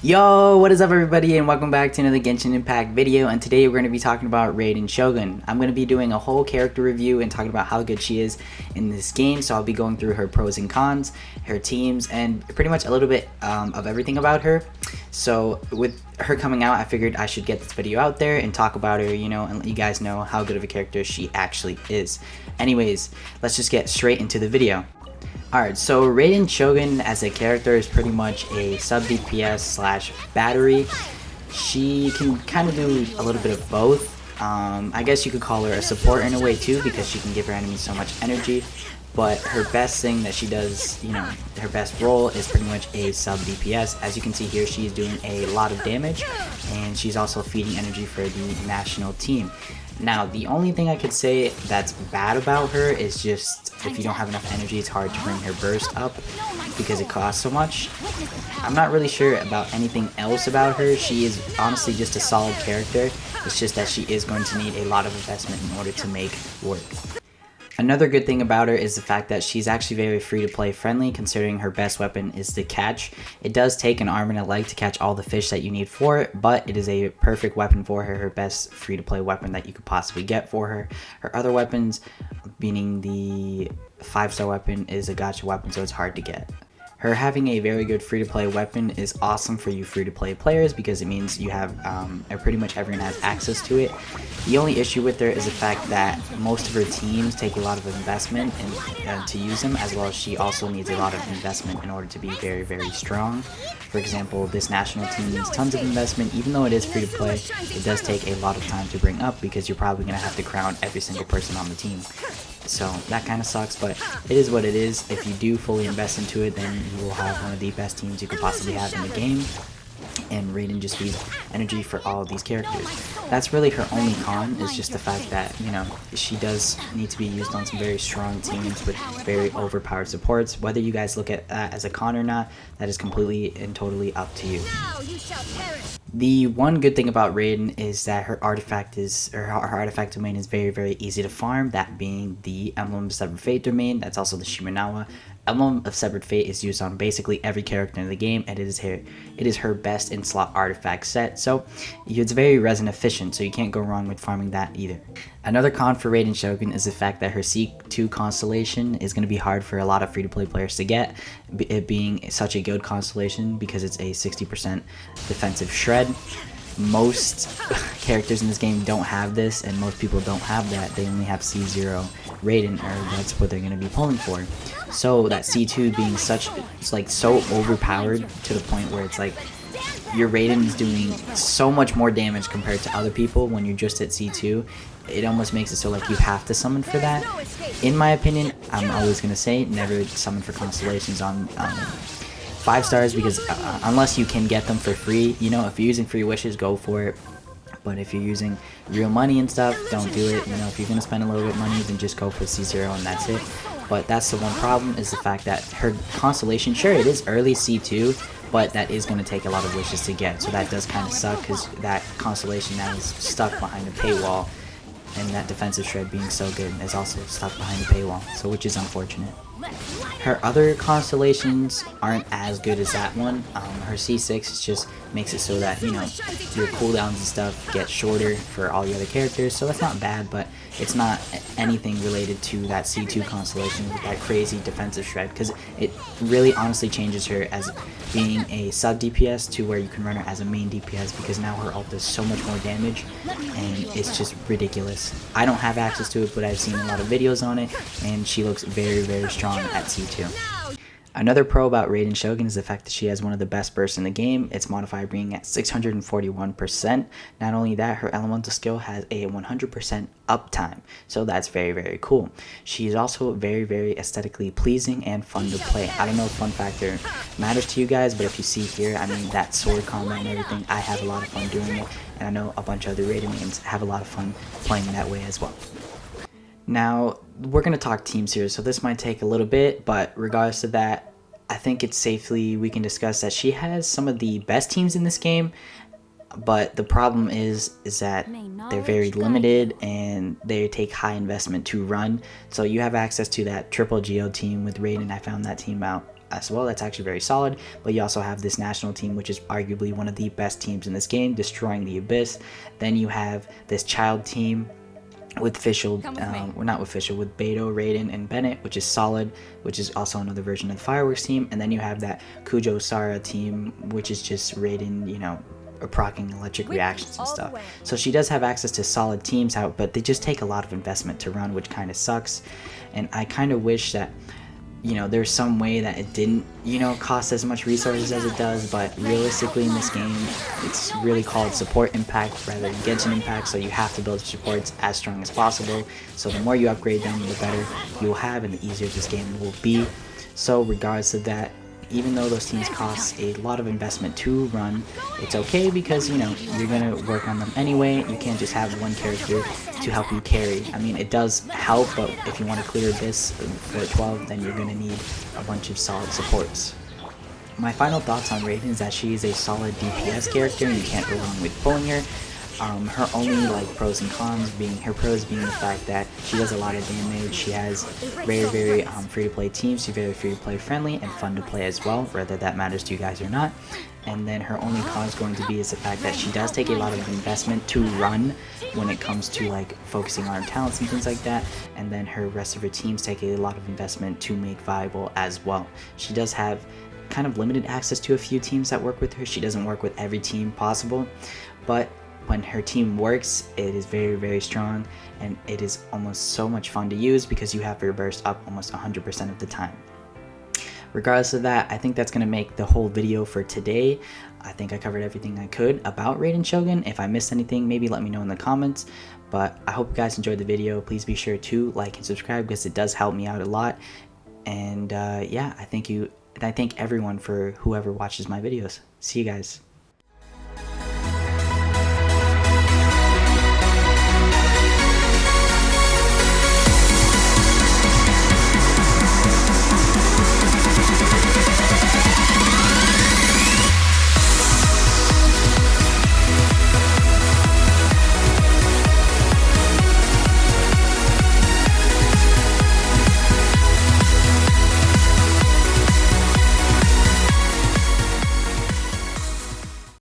Yo, what is up everybody, and welcome back to another Genshin Impact video. And today we're going to be talking about Raiden Shogun. I'm going to be doing a whole character review and talking about how good she is in this game. So I'll be going through her pros and cons, her teams, and pretty much a little bit of everything about her. So with her coming out, I figured I should get this video out there and talk about her, you know, and let you guys know how good of a character she actually is. Anyways, let's just get straight into the video. Alright, so Raiden Shogun as a character is pretty much a sub DPS slash battery. She can kind of do a little bit of both. I guess you could call her a support in a way too, because she can give her enemies so much energy. But her best thing that she does, you know, her best role is pretty much a sub DPS. As you can see here, she's doing a lot of damage, and she's also feeding energy for the national team. Now, the only thing I could say that's bad about her is just if you don't have enough energy, it's hard to bring her burst up because it costs so much. I'm not really sure about anything else about her. She is honestly just a solid character. It's just that she is going to need a lot of investment in order to make work. Another good thing about her is the fact that she's actually very free-to-play friendly, considering her best weapon is the catch. It does take an arm and a leg to catch all the fish that you need for it, but it is a perfect weapon for her, her best free-to-play weapon that you could possibly get for her. Her other weapons, meaning the 5-star weapon, is a gacha weapon, so it's hard to get. Her having a very good free-to-play weapon is awesome for you free-to-play players because it means you have, pretty much everyone has access to it. The only issue with her is the fact that most of her teams take a lot of investment to use them, as well as she also needs a lot of investment in order to be very, very strong. For example, this national team needs tons of investment. Even though it is free-to-play, it does take a lot of time to bring up because you're probably going to have to crown every single person on the team. So that kind of sucks, but it is what it is. If you do fully invest into it, then you will have one of the best teams you could possibly have in the game. And Raiden just feeds energy for all of these characters. That's really her only con, is just the fact that, you know, she does need to be used on some very strong teams with very overpowered supports. Whether you guys look at that as a con or not, that is completely and totally up to you. The one good thing about Raiden is that her artifact domain is very, very easy to farm, that being the Emblem of Severed Fate domain. That's also the Shimenawa. Emblem of Severed Fate is used on basically every character in the game, and it is her best in-slot artifact set, so it's very resin efficient, so you can't go wrong with farming that either. Another con for Raiden Shogun is the fact that her C2 constellation is going to be hard for a lot of free-to-play players to get, it being such a good constellation because it's a 60% defensive shred. Most characters in this game don't have this, and most people don't have that. They only have C0 Raiden, or that's what they're going to be pulling for. So that C2 being it's like so overpowered to the point where it's like your Raiden is doing so much more damage compared to other people when you're just at C2. It almost makes it so like you have to summon for that. In my opinion, I'm always going to say never summon for constellations on 5 stars, because unless you can get them for free, you know, if you're using free wishes, go for it. But if you're using real money and stuff, don't do it. You know, if you're gonna spend a little bit of money, then just go for C0 and that's it. But that's the one problem, is the fact that her constellation, sure, it is early C2, but that is gonna take a lot of wishes to get. So that does kind of suck, because that constellation now is stuck behind a paywall, and that defensive shred being so good is also stuck behind the paywall, so which is unfortunate. Her other constellations aren't as good as that one. Her C6 just makes it so that, you know, your cooldowns and stuff get shorter for all the other characters, so that's not bad, but it's not anything related to that C2 constellation with that crazy defensive shred, because it really honestly changes her as being a sub DPS to where you can run her as a main DPS, because now her ult does so much more damage, and it's just ridiculous. I don't have access to it, but I've seen a lot of videos on it, and she looks very, very strong at C2. Another pro about Raiden Shogun is the fact that she has one of the best bursts in the game. Its modifier being at 641%. Not only that, her elemental skill has a 100% uptime, so that's very, very cool. She is also very, very aesthetically pleasing and fun to play. I don't know if fun factor matters to you guys, but if you see here, I mean, that sword combat and everything, I have a lot of fun doing it, and I know a bunch of other Raiden mains have a lot of fun playing that way as well. Now, we're going to talk teams here, so this might take a little bit, but regardless of that, I think it's safely we can discuss that she has some of the best teams in this game, but the problem is that they're very limited and they take high investment to run. So you have access to that triple Geo team with Raiden. I found that team out as well. That's actually very solid. But you also have this national team, which is arguably one of the best teams in this game, destroying the Abyss. Then you have this child team with Fischl, well, not with Fischl, with Beto, Raiden, and Bennett, which is solid, which is also another version of the Fireworks team. And then you have that Kujo Sara team, which is just Raiden, you know, proccing electric reactions and stuff. So she does have access to solid teams out, but they just take a lot of investment to run, which kind of sucks. And I kind of wish that, you know, there's some way that it didn't, you know, cost as much resources as it does. But realistically in this game, it's really called support impact rather than Genshin impact, so you have to build supports as strong as possible. So the more you upgrade them, the better you will have and the easier this game will be. So regardless of that, even though those teams cost a lot of investment to run, it's okay because, you know, you're gonna work on them anyway. You can't just have one character to help you carry. I mean, it does help, but if you want to clear this for 12, then you're gonna need a bunch of solid supports. My final thoughts on Raiden is that she is a solid DPS character and you can't go wrong with pulling her. Her only like pros and cons being, her pros being the fact that she does a lot of damage. She has very free-to-play teams. She's very free-to-play friendly and fun to play as well, whether that matters to you guys or not. And then her only con is going to be is the fact that she does take a lot of investment to run when it comes to like focusing on her talents and things like that. And then her rest of her teams take a lot of investment to make viable as well. She does have kind of limited access to a few teams that work with her. She doesn't work with every team possible, but when her team works, it is very strong, and it is almost so much fun to use because you have your burst up almost 100% of the time. Regardless of that, I think that's going to make the whole video for today. I think I covered everything I could about Raiden Shogun. If I missed anything, maybe let me know in the comments. But I hope you guys enjoyed the video. Please be sure to like and subscribe because it does help me out a lot. And yeah, I thank everyone for whoever watches my videos. See you guys.